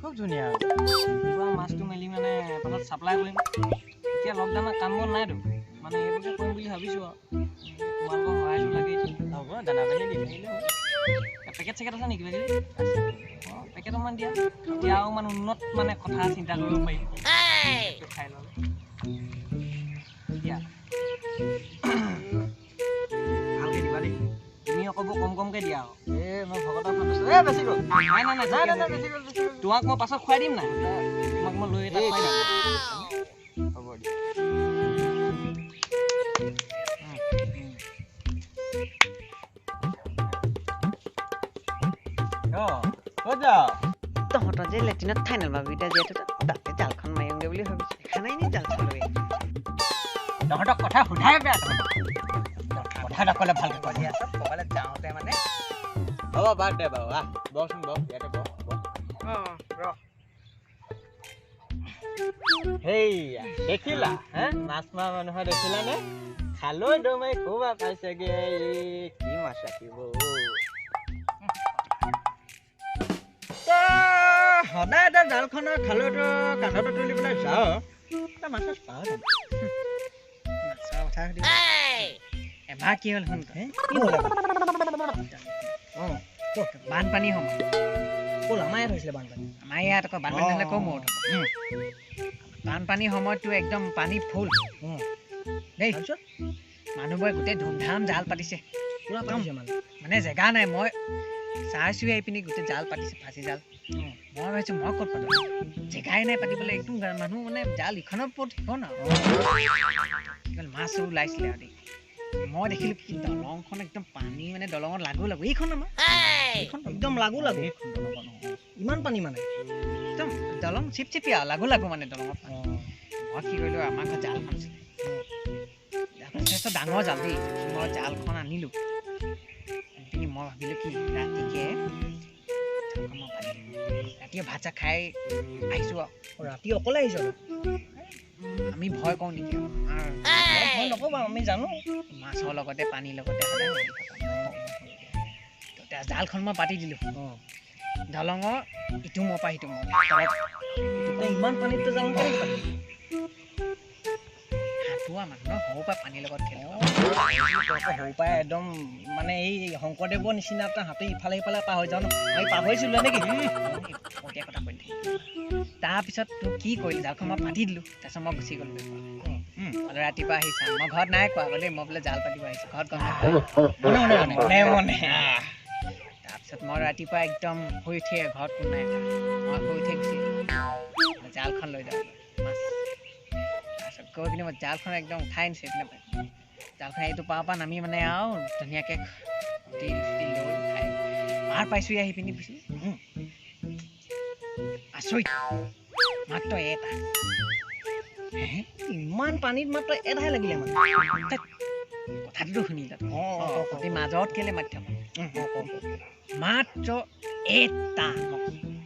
খুব ধুনীয়া মাছটো মেলি মানে এপাকত চাপ্লাই কৰিম এতিয়া লকডাউনত কাম বন নাইতো মানে এইবোৰকে কৰিম বুলি ভাবিছোঁ আৰু তোমালোকৰ সহায়টো লাগে হ'ব দানা পানী দি থাকিলে পেকেট চেকেট আছে নেকি কিবা অঁ পেকেট অকণমান দিয়া এতিয়া আৰু মানে উন্নত মানে কথা চিন্তা কৰিব পাৰিম খাই ল'লে দিয়া ভালকৈ দিবা দেই তুমি অকৌ কম কমকৈ দিয়া আৰু মই ভকতৰ ফোন আছোঁ বেছি গ'ল নাই বেছি গ'ল তোমাক মই পাছত খুৱাই দিম নাই তোমাক মই লৈ এটা খুৱাই দিম হ'ব দিয়া ক'ত যাওঁ তহঁতৰ যে লেট্ৰিনত ঠাই নাপাবিটা যিহেতু তাতে জালখন মাৰিমগৈ বুলি ভাবিছোঁ খানাই নি জাল চালোৱে তহঁতক কথা সোধাই বেয়া কথা নক'লে ভালকৈ কৈ দিয়া চব ক'ৰবালৈ যাওঁতে মানে হ'ব বাদ দে বাৰু আহ বহচোন বহ ইয়াতে বহ সেইয়া দেখিলা মাছ মৰা মানুহৰ দেখিলানে খালৈ দৌ মাৰি ক'ৰবাৰ পাইছেগে কি মাছ ৰাখিব সদায় এটা জালখনৰ খালৈটো কান্ধতে তুলি পেলাই যাওঁ এটা মাছ পাওঁ মাছৰ কথা সুধিব এবাৰ কি হ'ল শুন কি হ'ল বানপানী সময় ক'ল আমাৰ ইয়াত হৈছিলে বানপানী আমাৰ ইয়াত আকৌ বানপানী হ'লে ক'ম বানপানী সময়ততো একদম পানী ফুল দেই মানুহবোৰে গোটেই ধুমধাম জাল পাতিছে পুৰা পাতিছে মানে জেগা নাই মই চাইছোঁ আহি পিনি গোটেই জাল পাতিছে ফাঁচি জাল মই ভাবিছোঁ মই ক'ত পাতো জেগাই নাই পাতিবলৈ একদম মানুহ মানে জাল ইখনৰ ওপৰত সিখন আৰু মাছ ওলাইছিলে আৰু দেই মই দেখিলোঁ কি দলংখন একদম পানী মানে দলঙত লাগু এইখন আমাৰ এইখন একদম লাগু ইমান পানী মানে একদম দলং চিপচিপি আৰু লাগু মানে দলঙত মই কি কৰিলোঁ আমাৰ ঘৰত জালখন আছিলে যথেষ্ট ডাঙৰ জাল দেই মই জালখন আনিলোঁ আনি মই ভাবিলোঁ কি ৰাতিকে ৰাতিয়ে ভাত চাত খাই আহিছোঁ আৰু ৰাতি অকলে আহিছোঁ আমি ভয় কৰোঁ নেকি ভয় নক'বা আমি জানো মাছৰ লগতে পানীৰ লগতে সদায় জালখন মই পাতি দিলোঁ দলঙৰ ইটো মোৰ পৰা সিটো মোৰ ইমান পানীত জাল সাঁতোৱা মানুহ সৰুৰ পৰা পানীৰ লগত খেলে সৰুৰ পৰা একদম মানে এই শংকৰদেৱৰ নিচিনা এটা হাতী ইফালে সিফালে পাৰ হৈ যাওঁ ন আমি পাহৰিছিলোঁ নেকি সতীয়া কথা কৈ থাকি তাৰপিছত তোৰ কি কৰিলি জালখন মই পাতি দিলোঁ তাৰপিছত মই গুচি গ'লোঁ বোলে ৰাতিপুৱা আহিছা মই ঘৰত নাই কোৱা আকৌ দেই মই বোলে জাল পাতিব আহিছোঁ ঘৰত গম মনে তাৰপিছত মই ৰাতিপুৱা একদম শুই উঠিয়ে ঘৰত কোন নাই মই শুই উঠি গুচি জালখন লৈ যাওঁ মাছ তাৰপিছত গৈ পিনি মই জালখন একদম উঠাই আনিছোঁ এইপিনে জালখন এইটো পাৰ পৰা নামি মানে আৰু ধুনীয়াকৈ লৈ উঠাই মাৰ পাইছোঁ আহি পিনি আচৰিত মাত্ৰ এটা ইমান পানীত মাত্ৰ এটাহে লাগিলে মানে কথাটোতো শুনিলা অতি মাজত কেলে মাতি থাকোঁ মাত্ৰ এটা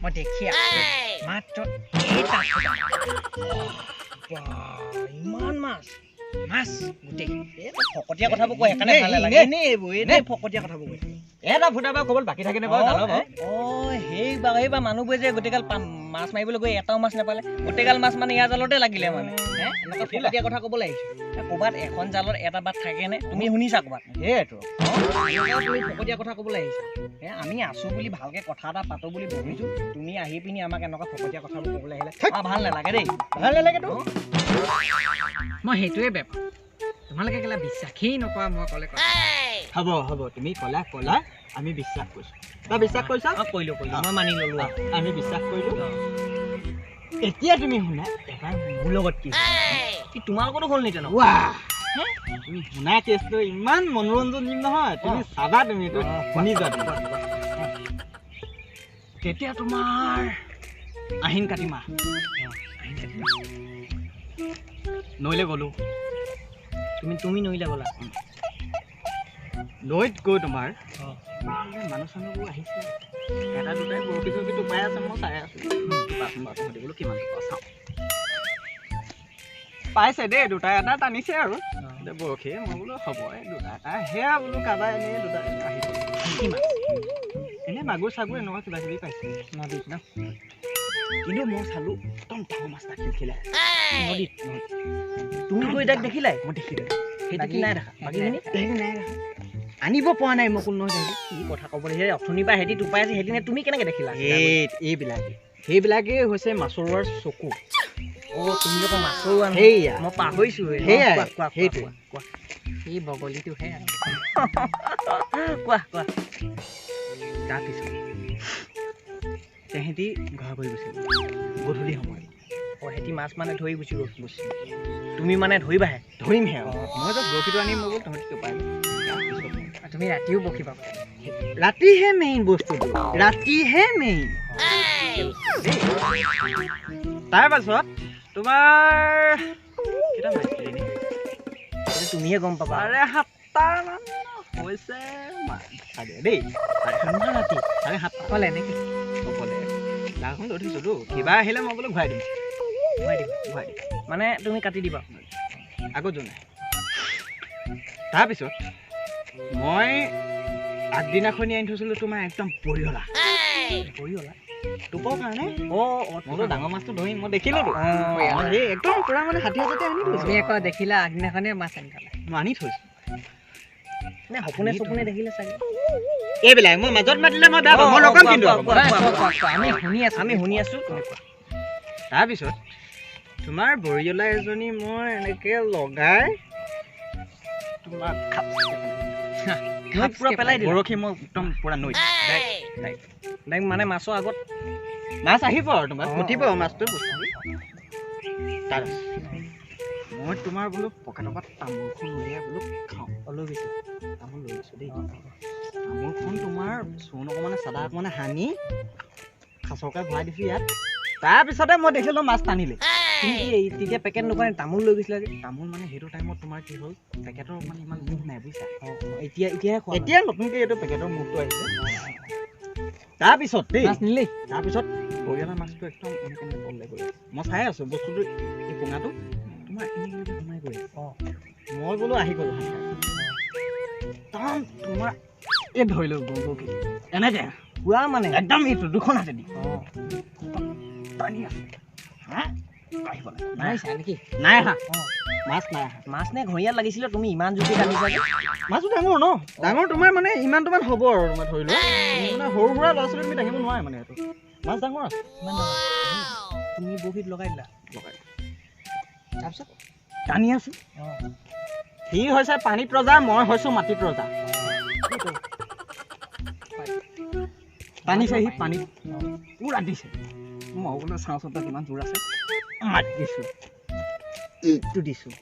মই দেখি আছোঁ মাত্ৰ এটা ইমান মাছ গোটেই ফকতীয়া কথাবোৰ কয় সেইকাৰণে ভাল লাগে এনেই ফকতীয়া কথাবোৰ কৈ এটা ফুটা বা ক'ৰবাত বাকী থাকে নে বাৰু সেইবাৰ মানুহবোৰে যে গোটেইগাল মাছ মাৰিবলৈ গৈ এটাও মাছ নাপালে গোটেইগাল মাছ মানে ইয়াৰ জালতে লাগিলে মানে এনেকুৱা ফকতীয়া কথা ক'বলৈ আহিছোঁ ক'ৰবাত এখন জালত এটা বাট থাকেনে তুমি শুনিছা ক'ৰবাত সেইটো তুমি ফকতীয়া কথা ক'বলৈ আহিছা আমি আছোঁ বুলি ভালকৈ কথা এটা পাতোঁ বুলি ভাবিছোঁ তুমি আহি পিনি আমাক এনেকুৱা ফকতীয়া কথাবোৰ ক'বলৈ আহিলে ভাল নালাগে দেই ভাল নালাগেতো মই সেইটোৱে বেপাৰ তোমালোকে কেলা বিশ্বাসেই নকৰা মই ক'লে হ'ব তুমি ক'লা আমি বিশ্বাস কৰিছোঁ তই বিশ্বাস কৰিছা কৰিলোঁ মই মানি ল'লোঁ আমি বিশ্বাস কৰিলোঁ এতিয়া তুমি শুনা এবাৰ মোৰ লগত কি তোমাৰ লগতো হ'ল নি তেনেকুৱা তুমি শুনা কেছটো ইমান মনোৰঞ্জন দিম নহয় তুমি চাবা তুমি এইটো শুনি যোৱা তেতিয়া তোমাৰ আহিন কাতি মাহ নৈলে গ'লোঁ তুমি নৈলে গ'লা নৈত গৈ তোমাৰ মানুহ চানুহবোৰ আহিছে এটা দুটাই বৰশী চৰশী টোপাই আছে মই চাই আছোঁ সুধিবলৈ কিমান চাওঁ পাইছে দেই দুটা এটা টানিছে আৰু বৰশী মই বোলো হ'ব দুটা এটা সেয়া বোলো কাৰোবাৰ এনেই দুটা আহিব এনে মাগুৰ চাগুৰ এনেকুৱা কিবা কিবি পাইছো নদীত ন কিন্তু মই চালো একদম ডাঙৰ মাছ এটা খিলখিলাই নদীত তুমি গৈ তাক দেখিলাই মই দেখিলো সেইটো কি নাই দেখা বাকীখিনি নাই আনিব পৰা নাই মই কোনো নহয় কি কথা ক'বলৈ সেই অথনিৰ পৰা হেঁতি টোপাই আছে সেইদিনা তুমি কেনেকৈ দেখিলা সেইবিলাকে হৈছে মাছৰুৱাৰ চকু তুমি আকৌ মাছৰো সেয়া মই পাহৰিছো সেয়াই সেইটো কোৱা এই বগলীটোহে আৰু কোৱা কোৱা তাৰপিছত তেহেঁতি ঘৰ কৰি গৈছিল গধূলি সময়ত সেহেঁতি মাছ মানে ধৰি গুচি গ'ল তুমি মানে ধৰিবাহে ধৰিমহে মই জাষ্ট বৰশীটো আনিম মই বোলো তহঁতি টোপাই তুমি ৰাতিও বশি পাবা ৰাতিহে মেইন বস্তুটো ৰাতিহে মেইন তাৰপাছত তোমাৰ কেইটা মাৰিছিলি নে তুমিহে গম পাবা 7:30মান হৈছে দেই ইমান ৰাতি 7:30 অকলে নেকি অকলে লাখন লৈ থৈছোতো কিবা আহিলে মই বোলো ঘূৰাই দিম মানে তুমি কাটি দিবা আগত জনাই তাৰপিছত মই আগদিনাখনি আনি থৈছিলোঁ তোমাৰ একদম বৰিয়লা টোপৰ কাৰণে মই ডাঙৰ মাছটো ধৰিম মই দেখিলোতো সেই একদম পুৰা মানে ষাঠি হাজাৰতে আনি থৈছোঁ তুমি আকৌ দেখিলা আগদিনাখনে মাছ আনি থলা মই আনি থৈছোঁ নে সপোনে সপোনে দেখিলে চাগে এইবিলাক মই মাজত মাতিলে মই বেয়া পাওঁ মই নকম কিন্তু আমি শুনি আছো তাৰপিছত তোমাৰ বৰিয়লা এজনী মই এনেকে লগাই তোমাৰ পুৰা পেলাই দিলা বৰশী মই একদম পুৰা নৈ মানে মাছৰ আগত মাছ আহিব আৰু তোমাৰ ফুটিব মাছটো তাৰ মই তোমাৰ বোলো পকেটৰ পৰা তামোলখন উলিয়াই বোলো খাওঁ লৈ গৈছো তামোল লৈ গৈছোঁ দেই তামোলখন তোমাৰ চূণ অকণমানে চাদা অকণমানে সানি খাচৰকে ভৰাই দিছোঁ ইয়াত তাৰপিছতে মই দেখিলোঁ মাছ টানিলে তুমি তেতিয়া পেকেট নোখোৱানে তামোল লৈ গৈছিলা যে তামোল মানে সেইটো টাইমত তোমাৰ কি হ'ল পেকেটৰ মানে ইমান মুখ নাই বুজিছা এতিয়াহে খোৱা এতিয়া নতুনকৈ এইটো পেকেটৰ মুখটো আহিছে তাৰপিছত দেই মাছ নিলেই তাৰপিছত বৰিয়লা মাছটো একদম এনেকৈ তললৈ গৈ আছে মই চাই আছোঁ বস্তুটো এই পোঙাটো তোমাৰ এনেকৈ সোমাই গৈ আছে মই বোলো আহি গ'লোঁ একদম তোমাৰ এই ধৰিলোঁ গৰুকি এনেকৈ পুৰা মানে একদম এইটো দুখন হাতে দি টানি আছে আহিব নাই চা নেকি নাই আহা মাছ নাই আহা মাছ নে ঘৰিয়াত লাগিছিলে তুমি ইমান জোৰকৈ টানিছা যে মাছটো ডাঙৰ ন ডাঙৰ তোমাৰ মানে ইমানটোমান হ'ব আৰু তোমাৰ ধৰি লোৱা মানে সৰু সুৰা ল'ৰা ছোৱালী তুমি দাঙিব নোৱাৰে মানে এইটো মাছ ডাঙৰ আছে ইমান ডাঙৰ তুমি বৰশীত লগাই দিলা লগাই তাৰপিছত টানি আছোঁ সি হৈছে পানীত ৰজা মই হৈছোঁ মাটিত ৰজা টানিছে সি পানীত পুৰা দিছে মই বোলো চাওঁচোন তাত কিমান জোৰ আছে মাত দিছোঁ এইটো দিছোঁ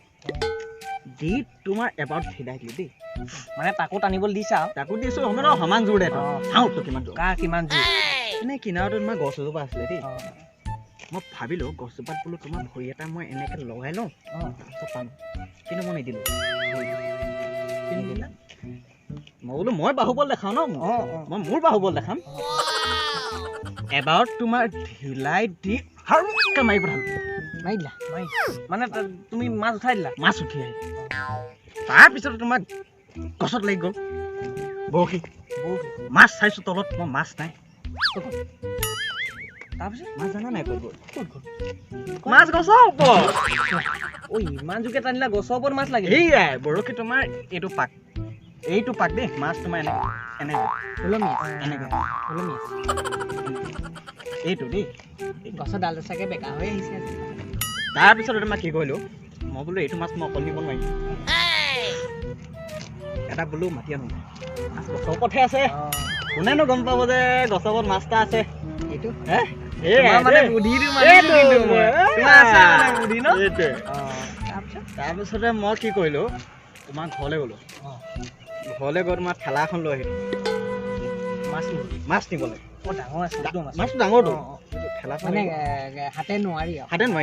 দি তোমাৰ এবাৰ ফিলাই দিলোঁ দেই মানে তাকো টানিবলৈ দিছা আৰু তাকো দিছোঁ সমান জোৰ দে চাওঁতো কিমান জোৰ কাৰ কিমান জোৰ মানে কিনাৰতে তোমাৰ গছ এজোপা আছিলে দেই মই ভাবিলোঁ গছজোপাত বোলো তোমাৰ ভৰি এটা মই এনেকৈ লগাই লওঁ তাৰপিছত টানো কিন্তু মই নিদিলোঁ মই বোলো মই বাহুবল দেখাওঁ ন মই মোৰ বাহুবল দেখাম এবাৰত তোমাৰ ঢিলাই দি হাৰুকে মাৰি পঠালোঁ মাৰি দিলা মানে তুমি মাছ উঠাই দিলা মাছ উঠি আহিল তাৰপিছত তোমাৰ গছত লাগি গ'ল বৰশী মাছ চাইছোঁ তলত মই মাছ নাই তাৰপিছত মাছ জানা নাই ক'ত গ'ল মাছ গছৰ ওপৰত ইমান জোৰকৈ টানিলা গছৰ ওপৰত মাছ লাগে সেয়াই বৰশী তোমাৰ এইটো পাক দেই মাছ তোমাৰ এনেকৈ এইটো দেই গছৰ ডালটো চাগে বেকা হৈ আহিছে তাৰপিছত তোমাৰ কি কৰিলোঁ মই বোলো এইটো মাছ মই অকল নিব নোৱাৰিম এটা বোলো মাতি আনো মাছ গছৰ ওপৰতহে আছে কোনেনো গম পাব যে গছৰ ওপৰত মাছ এটা আছে এইটো তাৰপিছতে মই কি কৰিলোঁ তোমাৰ ঘৰলৈ গ'লোঁ ঘৰলৈ গৈ তোমাৰ ঠেলা এখন লৈ আহিলোঁ মাছ নিবলৈ মাছটো ডাঙৰটো ঠেলাখন হাতে নোৱাৰি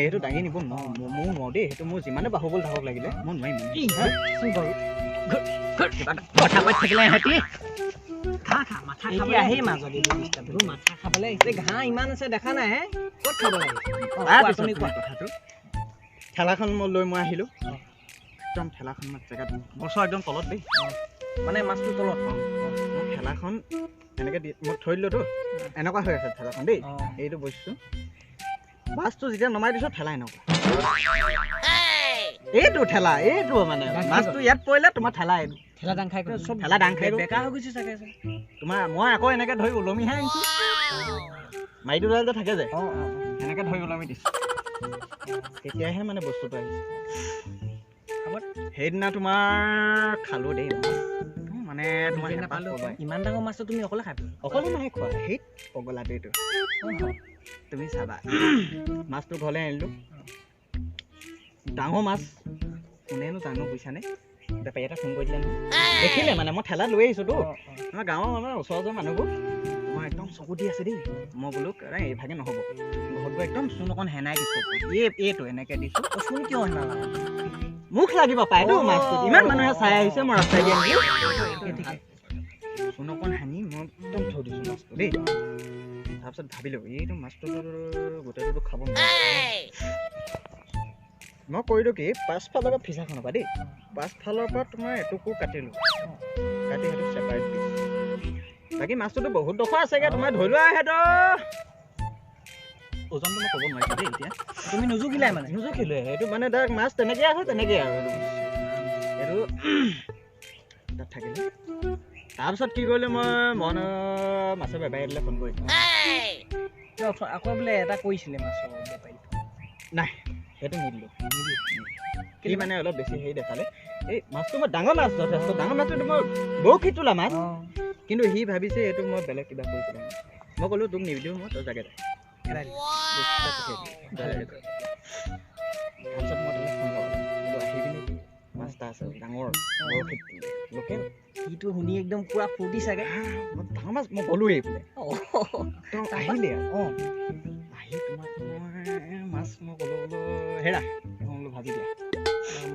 সেইটো দাঙি নিব ময়ো নোৱাৰোঁ দেই সেইটো মোৰ যিমানে বাহুবল থাকক লাগিলে মই নোৱাৰিম কথা কৈ থাকিলে সিহঁতি মাথা খাবলৈ আহিছে ঘাঁহ ইমান আছে দেখা নাই ক'ত খাব লাগে কথাটো ঠেলাখন মই আহিলোঁ একদম ঠেলাখন জেগাত গছৰ একদম তলত দেই মানে মাছটো তলত মই ঠেলাখন এনেকৈ মই থৈ দিলোঁতো এনেকুৱা হৈ আছে ঠেলাখন দেই অ এইটো বস্তু মাছটো যেতিয়া নমাই দিছোঁ ঠেলা এনেকুৱা এইটো ঠেলা এইটো মানে মাছটো ইয়াত পৰিলে তোমাৰ ঠেলা এইটো ঠেলা ডাং খাই চব ঠেলা ডাং খাই বেকা হৈ গৈছে চাগে তোমাৰ মই আকৌ এনেকৈ ধৰি ওলমিহে আনিছোঁ মাৰিটো যে থাকে যে অ অ এনেকৈ ধৰি ওলমি দিছোঁ তেতিয়াহে মানে বস্তুটো আহিছে সেইদিনা তোমাৰ খালোঁ দেই মানে তোমাৰ নাপালো ইমান ডাঙৰ মাছটো তুমি অকলে খাই পেলা অকলে নাই খোৱা সেই পগলাটো এইটো তুমি চাবা মাছটো ঘৰলৈ আনিলোঁ ডাঙৰ মাছ কোনেনো জানো বুজিছানে বেপাৰী এটা ফোন কৰি দিলে নহয় দেখিলে মানে মই ঠেলা লৈ আহিছোঁতো আমাৰ গাঁৱৰ মানে ওচৰৰ মানুহবোৰ মই একদম চকু দি আছে দেই মই বোলো এইভাগে নহ'ব ঘৰটো একদম চূণ অকণ হেনাই দিছোঁ এইটো এনেকৈ দিছোঁ চোন কিয় হেনালা মুখ লাগিব পায়তো মাছটোত ইমান মানুহে চাই আহিছে মই ৰাস্তাই দি আনিলোঁ চূণ অকণ সানি মই একদম থৈ দিছোঁ মাছটো দেই তাৰপিছত ভাবিলোঁ এইটো মাছটোতো গোটেইটোতো খাব নোৱাৰে মই কৰিলোঁ কি পাছফালৰ পৰা ফিচাখনৰ পৰা দেই পাছফালৰ পৰা তোমাৰ এটুকু কাটিলোঁ কাটি সেইটো ছেপাৰেট দিছোঁ বাকী মাছটোতো বহুত ডোখৰ আছেগৈ তোমাৰ ধৰি লোৱা সেইটো ওজনটো মই ক'ব নোৱাৰিছোঁ দেই এতিয়া তুমি নুজুকিলাই মানে নুজুখিলোৱে সেইটো মানে ধৰক মাছ তেনেকৈ আছে তেনেকৈ আৰু এইটো তাত থাকিলে তাৰপিছত কি কৰিলোঁ মই মাছৰ বেপাৰী দিলে ফোন কৰিলোঁ আকৌ বোলে এটা কৰিছিলে মাছৰ বেপাৰী নাই সেইটো নিদিলোঁ কি মানে অলপ বেছি হেৰি দেখালে এই মাছটো মই ডাঙৰ মাছ যথেষ্ট ডাঙৰ মাছটো মই বৰশীত তোলা মাছ কিন্তু সি ভাবিছে এইটো মই বেলেগ কিবা কৰি পেলাই মই ক'লোঁ তোক নিদিওঁ মই তই জাগে তাৰপিছত মই তালৈ ফোন লগালোঁ আহিবি নেকি মাছ এটা আছে ডাঙৰ বৰশীত লোকেল সিটো শুনি একদম পুৰা ফূৰ্তি চাগে ডাঙৰ মাছ মই ক'লোৱেই বোলে আহিলে আৰু আহি তোমাক মই মাছ মই ক'লোঁ বোলো হেৰা মই বোলো ভাজি দিয়া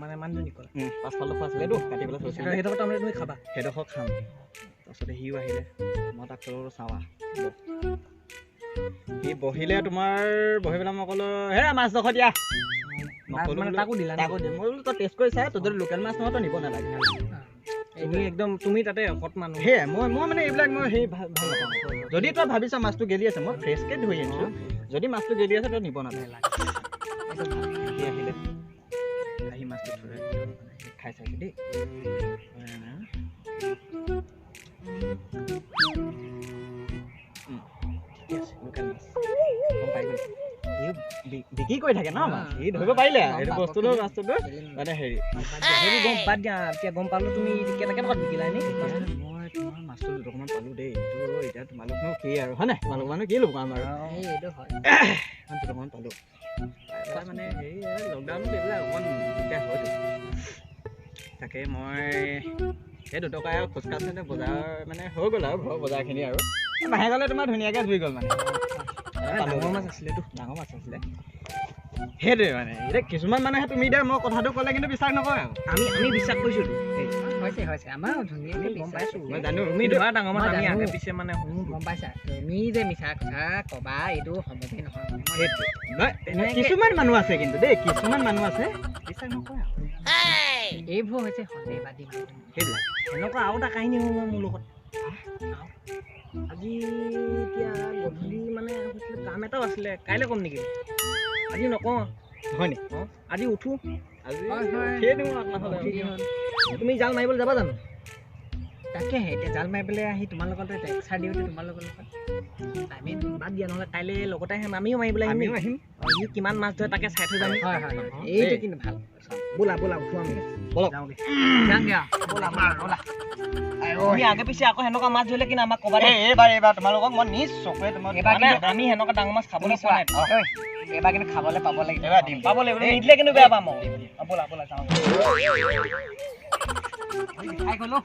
মানে মানুহজনী ক'লে পাছফালৰ পৰা আছিলেতো কাটি পেলাই থৈছিলোঁ সেইডোখৰ তাৰমানে তুমি খাবা সেইডোখৰ খাম তাৰপিছতে সিও আহিলে মই তাক ক'লোঁ চাৱা সি বহিলে তোমাৰ বহি পেলাই মই ক'লোঁ হেৰা মাছডোখৰ দিয়া তাকো দিলা তাকো দিম মই বোলো তই টেষ্ট কৰি চাই তই যদি লোকেল মাছ নহয় তই নিব নালাগে তুমি একদম তুমি তাতে অকত মানুহ সেয়াই মই মানে এইবিলাক মই সেই ভাল নাপাওঁ যদি তই ভাবিছ মাছটো গেলি আছে মই ফ্ৰেছকৈ ধৰি আনিছোঁ যদি মাছটো গেলি আছে তই নিব নালাগে সি আহিলে আহি মাছটো ধৰি খাই চাইছে দেই লোকেল মাছ গম পাই গ'ল বিক্ৰী কৰি থাকে ন মাছ সি ধৰিব পাৰিলে এইটো বস্তুটো মাছটো মানে হেৰি সেইবোৰ গম বাদ দিয়া এতিয়া গম পালোঁ তুমি কেনেকৈ টকাত বিকিলা এনেই মই তোমাৰ মাছটো দুটকামান পালোঁ দেই এইটো এতিয়া তোমালোকনো কি আৰু হয় নাই তোমালোক মানে কি ল'ব আমাৰ এইটো হয় দুটকামান পালোঁ মানে হেৰি লকডাউনত এইবিলাক অকণমান দিগদাৰ হয়তো তাকে মই সেই দুটকা আৰু খোজকাঢ়োঁতে বজাৰ মানে হৈ গ'ল আৰু ঘৰৰ বজাৰখিনি আৰু মাহে গ'লে তোমাৰ ধুনীয়াকৈ জুই গ'ল মানে ডাঙৰ মাছ আছিলেতো ডাঙৰ মাছ আছিলে সেইটোৱে মানে এতিয়া কিছুমান মানুহে তুমি এতিয়া মই কথাটো ক'লে কিন্তু বিশ্বাস নকৰে আৰু আমি বিশ্বাস কৰিছোঁতো হৈছে আমাৰ ধুনীয়াকৈ গম পাইছোঁ মই জানো তুমি ধৰা ডাঙৰ মাছ আমি জানো। আগে পিছে মানে শুনো গম পাইছা তুমি যে মিছা কথা ক'বা এইটো সম্ভৱেই নহয় সেইটোৱে নহয় কিছুমান মানুহ আছে কিন্তু দেই কিছুমান মানুহ আছে বিশ্বাস নকৰে আৰু এইবোৰ হৈছে সন্দেহবাদী মানুহ সেইবিলাক এনেকুৱা আৰু এটা কাহিনী হ'ল নহয় মোৰ লগত আজি এতিয়া গধূলি মানে কাম এটাও আছিলে কাইলৈ ক'ম নেকি আজি নকওঁ হয় নি আজি উঠো আজি হয়, হয়। উঠিয়ে দিওঁ আপোনালোকে তুমি জাল মাৰিবলৈ যাবা জানো তাকেহে এতিয়া জাল মাৰিবলৈ আহি তোমাৰ লগত এক্সাৰ দিওঁতে তোমাৰ লগত আমি বাদ দিয়া নহ'লে কাইলৈ লগতে আহিম আমিও মাৰিবলৈ আমিও আহিম সি কিমান মাছ ধৰে তাকে চাই থৈ যাম হয় এইটো কিন্তু ভাল ব'লা উঠো আমি ব'লক যাওঁগৈ যাওঁগৈ আৰু ব'লা তুমি আগে পিছে আকৌ সেনেকুৱা মাছ ধৰিলে কিন্তু আমাক ক'বা দেই এইবাৰ তোমালোকক মই নিজ চকুৰে তোমাক এইবাৰ কিন্তু আমি সেনেকুৱা ডাঙৰ মাছ খাবলৈ পোৱা নাই এইবাৰ কিন্তু খাবলৈ পাব লাগিব এইবাৰ দিম পাব লাগিব নিদিলে কিন্তু বেয়া পাম ব'লা যাওঁ খাই গ'লো